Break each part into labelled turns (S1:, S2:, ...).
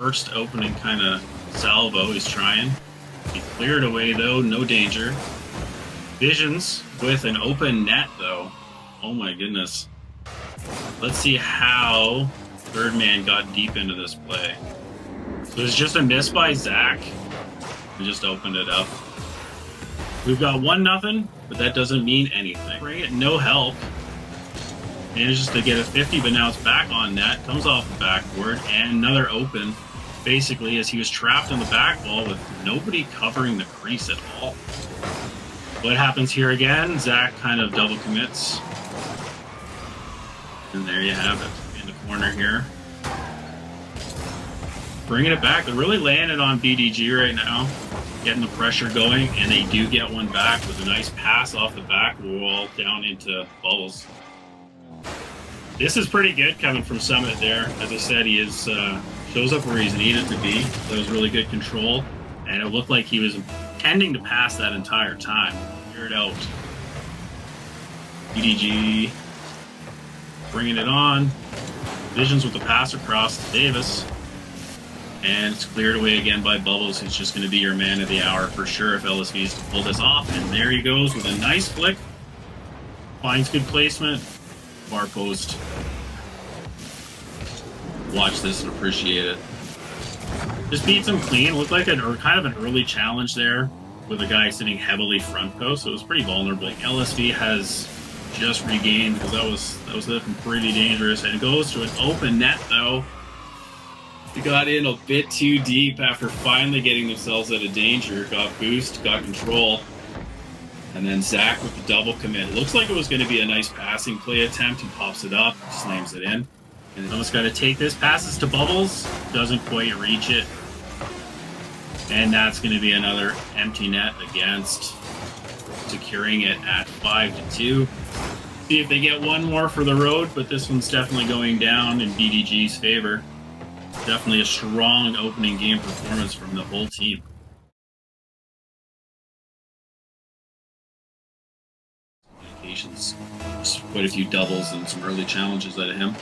S1: First opening kind of salvo. He's trying. He cleared away though, no danger. Visions with an open net though. Oh my goodness. Let's see how third man got deep into this play. So it's just a miss by Zach. We just opened it up. We've got 1-0, but that doesn't mean anything. Bring it, no help. Manages to get a 50, but now it's back on net. Comes off the backboard, and another open. Basically, as he was trapped on the back wall with nobody covering the crease at all. What happens here again? Zach kind of double commits. And there you have it, in the corner here. Bringing it back. They're really laying it on BDG right now. Getting the pressure going, and they do get one back with a nice pass off the back wall down into Bubbles. This is pretty good coming from Summit there. As I said, he is shows up where he's needed to be. That was really good control, and it looked like he was intending to pass that entire time. Clear it out. BDG bringing it on. Visions with the pass across to Davis. And it's cleared away again by Bubbles, who's just going to be your man of the hour for sure if Lsv is to pull this off. And there he goes with a nice flick. Finds good placement. Far post. Watch this and appreciate it. Just beats him clean. Looked like kind of an early challenge there with a guy sitting heavily front post, so it was pretty vulnerable. Lsv has just regained because that was looking pretty dangerous. And it goes to an open net though. They got in a bit too deep after finally getting themselves out of danger. Got boost, got control. And then Zach with the double commit. It looks like it was going to be a nice passing play attempt. He pops it up, slams it in. And almost got to take this. Passes to Bubbles. Doesn't quite reach it. And that's going to be another empty net against. Securing it at 5-2. See if they get one more for the road, but this one's definitely going down in BDG's favor. Definitely a strong opening game performance from the whole team. Communications, just quite a few doubles and some early challenges out of him.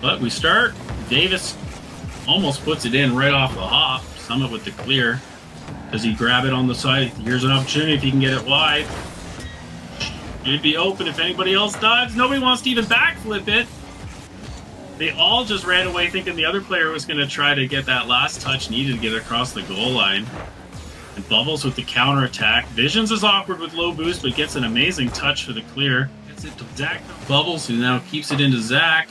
S1: But we start. Davis almost puts it in right off the hop. Summit with the clear. Does he grab it on the side? Here's an opportunity if he can get it wide. It'd be open if anybody else dives. Nobody wants to even backflip it. They all just ran away thinking the other player was going to try to get that last touch needed to get across the goal line. And Bubbles with the counterattack. Visions is awkward with low boost, but gets an amazing touch for the clear. Gets it to Zach. Bubbles, who now keeps it into Zach.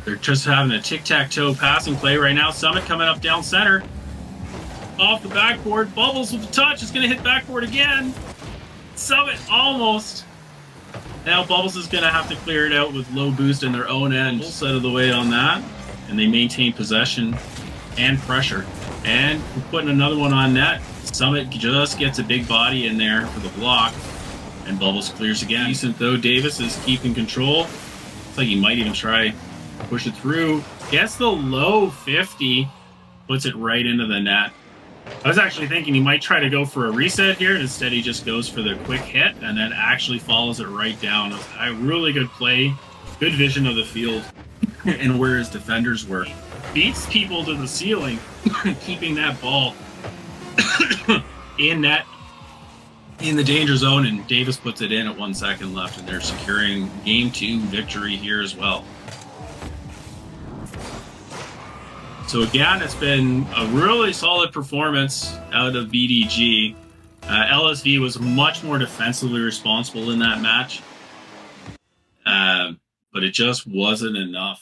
S1: They're just having a tic-tac-toe passing play right now. Summit coming up down center. Off the backboard. Bubbles with the touch. Is going to hit backboard again. Summit almost. Now Bubbles is going to have to clear it out with low boost in their own end. Full set of the way on that. And they maintain possession and pressure. And we're putting another one on net. Summit just gets a big body in there for the block. And Bubbles clears again. Decent though. Davis is keeping control. Looks like he might even try push it through. Gets the low 50. Puts it right into the net. I was actually thinking he might try to go for a reset here, and instead he just goes for the quick hit and then actually follows it right down. A really good play, good vision of the field and where his defenders were. Beats people to the ceiling, keeping that ball in net, in the danger zone, and Davis puts it in at 1 second left, and they're securing Game 2 victory here as well. So again, it's been a really solid performance out of BDG. Lsv was much more defensively responsible in that match, but it just wasn't enough.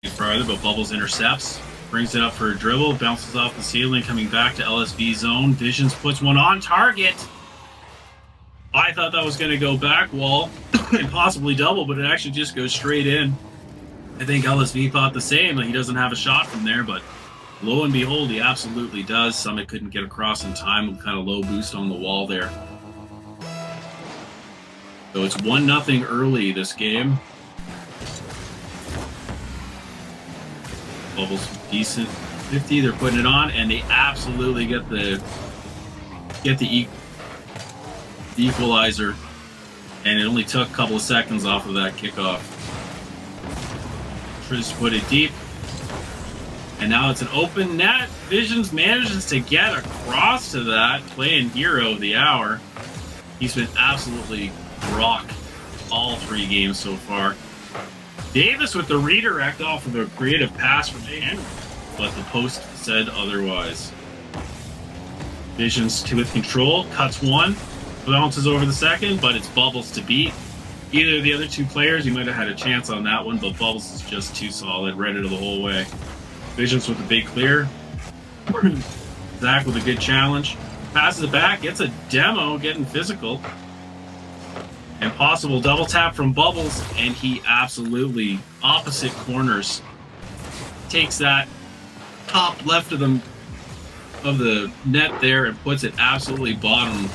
S1: Farther, but Bubbles intercepts, brings it up for a dribble, bounces off the ceiling, coming back to Lsv zone. Visions puts one on target. I thought that was going to go back wall and possibly double, but it actually just goes straight in. I think Lsv thought the same, that he doesn't have a shot from there, but lo and behold, he absolutely does. Summit couldn't get across in time with kind of low boost on the wall there. So it's 1-0 early this game. Bubbles decent 50, they're putting it on, and they absolutely get the equalizer, and it only took a couple of seconds off of that kickoff. Tries to put it deep, and now it's an open net. Visions manages to get across to that, playing hero of the hour. He's been absolutely rock all 3 games so far. Davis with the redirect off of a creative pass from Henry, but the post said otherwise. Visions with control, cuts one, bounces over the second, but it's Bubbles to beat. Either of the other 2 players, you might have had a chance on that one, but Bubbles is just too solid, read it the whole way. Visions with a big clear. Zach with a good challenge. Passes it back, gets a demo, getting physical. And possible double tap from Bubbles, and he absolutely, opposite corners, takes that top left of the net there and puts it absolutely bottom,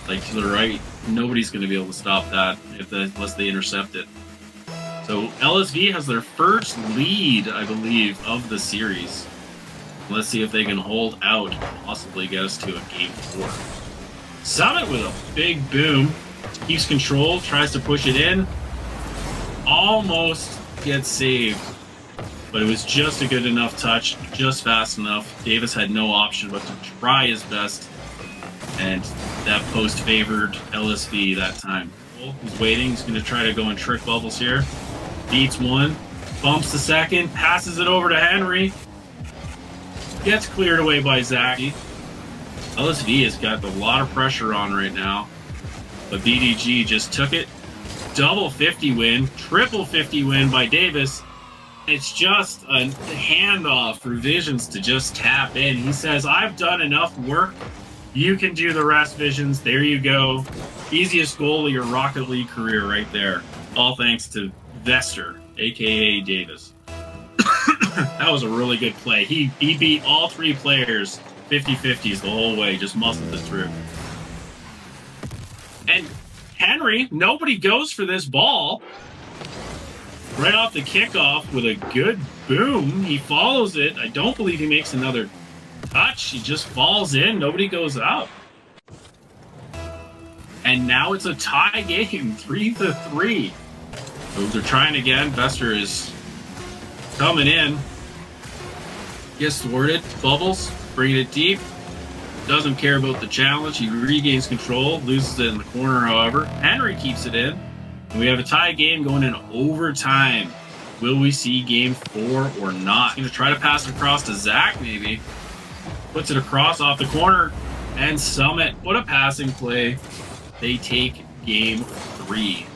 S1: like to the right. Nobody's going to be able to stop that unless they intercept it. So LSV has their first lead, I believe, of the series. Let's see if they can hold out, possibly get us to a game 4. Summit with a big boom. Keeps control, tries to push it in. Almost gets saved. But it was just a good enough touch, just fast enough. Davis had no option but to try his best. And that post favored LSV that time. He's waiting. He's going to try to go and trick Bubbles here. Beats one. Bumps the second. Passes it over to Henry. Gets cleared away by Zachy. LSV has got a lot of pressure on right now. But BDG just took it. Double 50 win. Triple 50 win by Davis. It's just a handoff for Visions to just tap in. He says, I've done enough work. You can do the rest, Visions. There you go. Easiest goal of your Rocket League career right there. All thanks to Vester, a.k.a. Davis. That was a really good play. He beat all 3 players 50-50s the whole way, just muscled it through. And Henry, nobody goes for this ball. Right off the kickoff with a good boom. He follows it. I don't believe he makes another touch. He just falls in. Nobody goes up. And now it's a tie game, 3-3. So they're trying again. Vester is coming in. Gets thwarted. Bubbles, bringing it deep. Doesn't care about the challenge. He regains control. Loses it in the corner, however. Henry keeps it in. And we have a tie game going in overtime. Will we see game 4 or not? Going to try to pass it across to Zach, maybe. Puts it across off the corner. And Summit. What a passing play. They take game 3.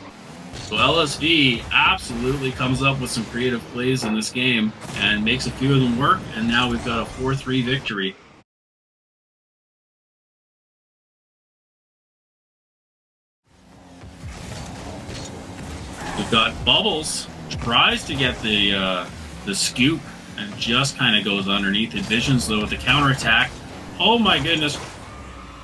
S1: So LSV absolutely comes up with some creative plays in this game and makes a few of them work. And now we've got a 4-3 victory. We've got Bubbles, tries to get the scoop and just kind of goes underneath it. Visions, though, with the counterattack. Oh my goodness.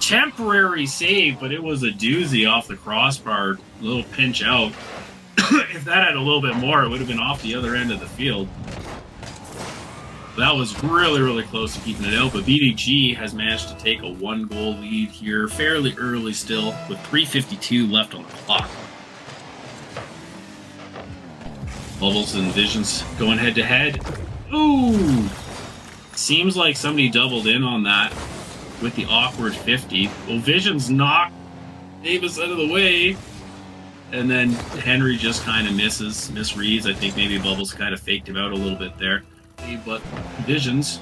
S1: Temporary save, but it was a doozy off the crossbar. A little pinch out. If that had a little bit more, it would have been off the other end of the field. That was really, really close to keeping it out, but BDG has managed to take a 1-goal lead here fairly early still, with 3:52 left on the clock. Bubbles and Visions going head-to-head. Ooh! Seems like somebody doubled in on that with the awkward 50. Well, Visions knocked Davis out of the way, and then Henry just kind of misreads. I think maybe Bubbles kind of faked him out a little bit there. But Visions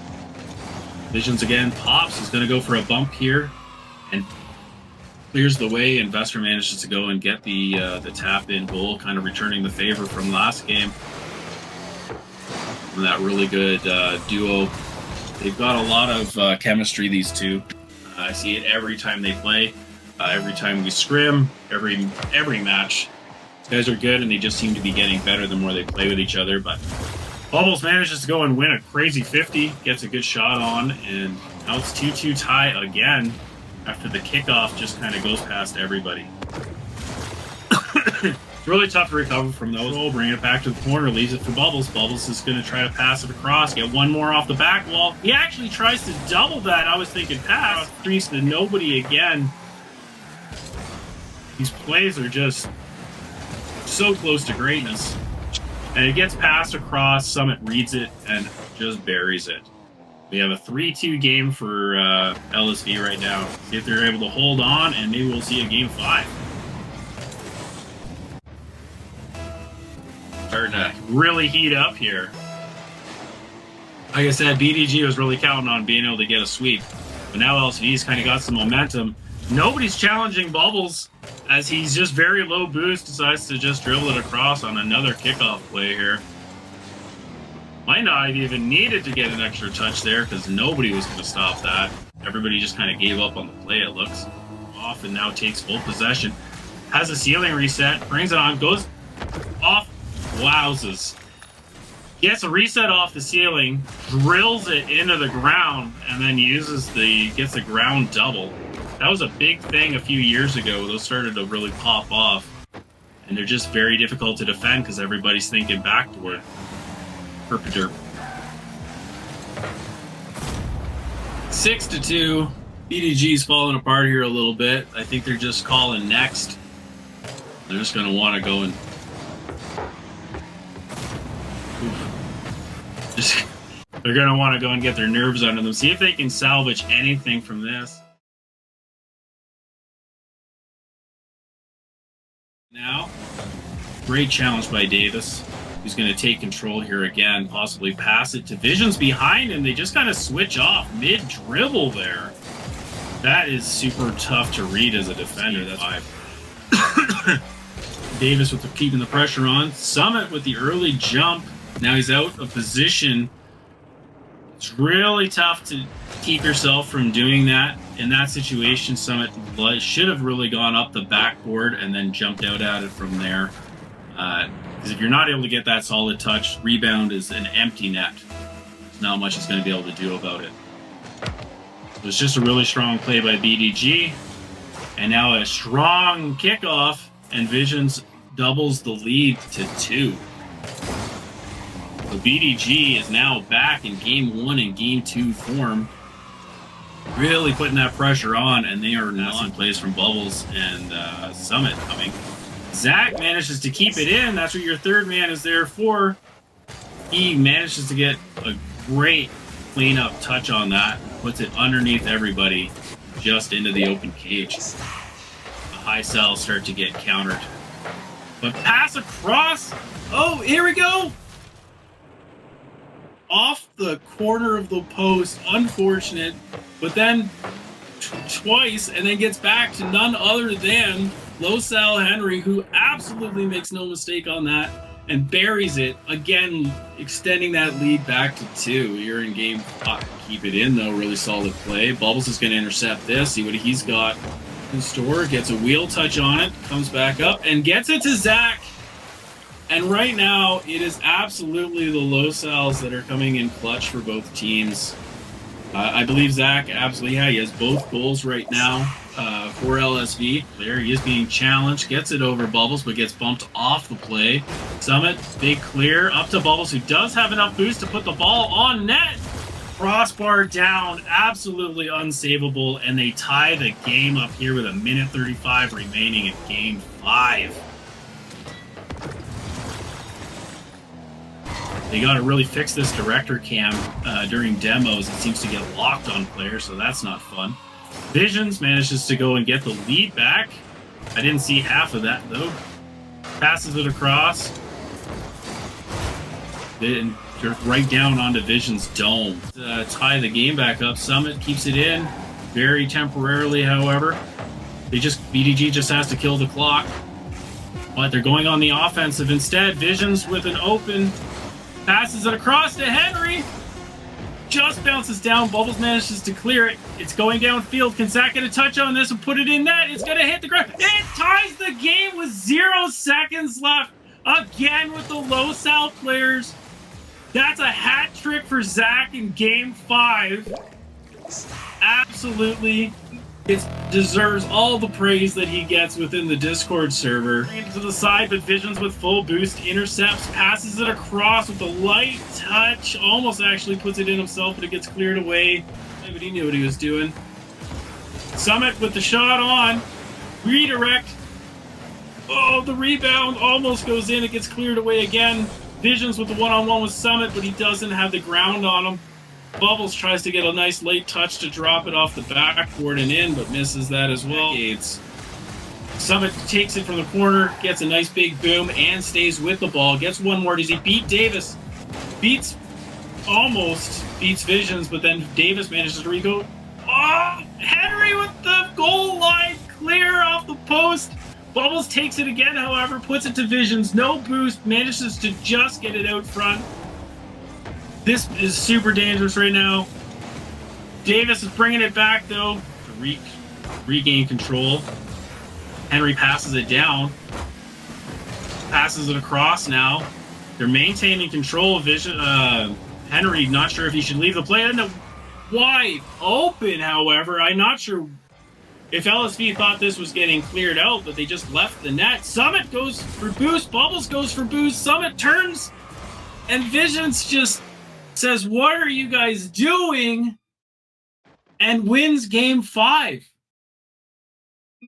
S1: again pops. He's going to go for a bump here, and clears the way. Investor manages to go and get the tap-in goal, kind of returning the favor from last game. And that really good duo. They've got a lot of chemistry, these two. I see it every time they play, every time we scrim, every match. These guys are good, and they just seem to be getting better the more they play with each other. But Bubbles manages to go and win a crazy 50, gets a good shot on, and now it's 2-2 tie again. After the kickoff just kind of goes past everybody. It's really tough to recover from those. Oh, bring it back to the corner, leaves it for Bubbles. Bubbles is going to try to pass it across, get one more off the back wall. He actually tries to double that. I was thinking pass. Crease to nobody again. These plays are just so close to greatness. And it gets passed across, Summit reads it, and just buries it. We have a 3-2 game for LSV right now. See if they're able to hold on, and maybe we'll see a game 5. Starting to really heat up here. Like I said, BDG was really counting on being able to get a sweep. But now LSV's kind of got some momentum. Nobody's challenging Bubbles as he's just very low boost, decides to just dribble it across on another kickoff play here. Might not have even needed to get an extra touch there because nobody was going to stop that. Everybody just kind of gave up on the play, it looks. Off and now takes full possession. Has a ceiling reset, brings it on, goes off. Wowzers. Gets a reset off the ceiling, drills it into the ground, and then gets the ground double. That was a big thing a few years ago. Those started to really pop off. And they're just very difficult to defend because everybody's thinking backdoor. Perpetual. 6-2. BDG's falling apart here a little bit. I think they're just calling next. They're just going to want to go and... They're going to want to go and get their nerves under them. See if they can salvage anything from this. Now, great challenge by Davis. He's going to take control here again, possibly pass it to Visions behind him. They just kind of switch off mid-dribble there. That is super tough to read as a defender. That's 5. Davis with keeping the pressure on. Summit with the early jump. Now he's out of position. It's really tough to keep yourself from doing that. In that situation, Summit should have really gone up the backboard and then jumped out at it from there. Because if you're not able to get that solid touch, rebound is an empty net. There's not much he's going to be able to do about it. It was just a really strong play by BDG. And now a strong kickoff, and Visions doubles the lead to 2. So BDG is now back in Game 1 and Game 2 form. Really putting that pressure on, and they are now on plays from Bubbles and Summit coming. Zach manages to keep it in. That's what your third man is there for. He manages to get a great cleanup touch on that. Puts it underneath everybody, just into the open cage. The high cells start to get countered. But pass across. Oh, here we go. Off the corner of the post. Unfortunate. But then twice, and then gets back to none other than Lsv Henry, who absolutely makes no mistake on that and buries it. Again, extending that lead back to 2. You're in game 5. Keep it in, though. Really solid play. Bubbles is going to intercept this. See what he's got in store. Gets a wheel touch on it. Comes back up and gets it to Zach. And right now, it is absolutely the Lsvs that are coming in clutch for both teams. I believe Zach absolutely, he has both goals right now for LSV. There he is being challenged, gets it over Bubbles, but gets bumped off the play. Summit, big clear, up to Bubbles, who does have enough boost to put the ball on net. Crossbar down, absolutely unsavable, and they tie the game up here with 1:35 remaining in Game 5. They got to really fix this director cam during demos. It seems to get locked on players, so that's not fun. Visions manages to go and get the lead back. I didn't see half of that, though. Passes it across. Then right down onto Visions' dome. Tie the game back up. Summit keeps it in. Very temporarily, however. BDG just has to kill the clock. But they're going on the offensive instead. Visions with an open... Passes it across to Henry. Just bounces down. Bubbles manages to clear it. It's going downfield. Can Zach get a touch on this and put it in net? It's going to hit the ground. It ties the game with 0 seconds left. Again with the Lsv players. That's a hat trick for Zach in Game 5. Absolutely. It deserves all the praise that he gets within the Discord server. To the side, but Visions with full boost intercepts, passes it across with a light touch, almost actually puts it in himself, but it gets cleared away. But he knew what he was doing. Summit with the shot on, redirect, Oh, the rebound almost goes in. It gets cleared away again. Visions with the one-on-one with Summit, but he doesn't have the ground on him. Bubbles tries to get a nice late touch to drop it off the backboard and in, but misses that as well. Summit takes it from the corner, gets a nice big boom, and stays with the ball. Gets one more. Does he beat Davis? Almost beats Visions, but then Davis manages to recode. Oh, Henry with the goal line clear off the post. Bubbles takes it again, however, puts it to Visions. No boost, manages to just get it out front. This is super dangerous right now. Davis is bringing it back, though, to regain control. Henry passes it down. Passes it across now. They're maintaining control of Vision. Henry, not sure if he should leave the play. And wide open, however. I'm not sure if LSV thought this was getting cleared out, but they just left the net. Summit goes for boost. Bubbles goes for boost. Summit turns. And Visions just says, "What are you guys doing?" And wins game 5.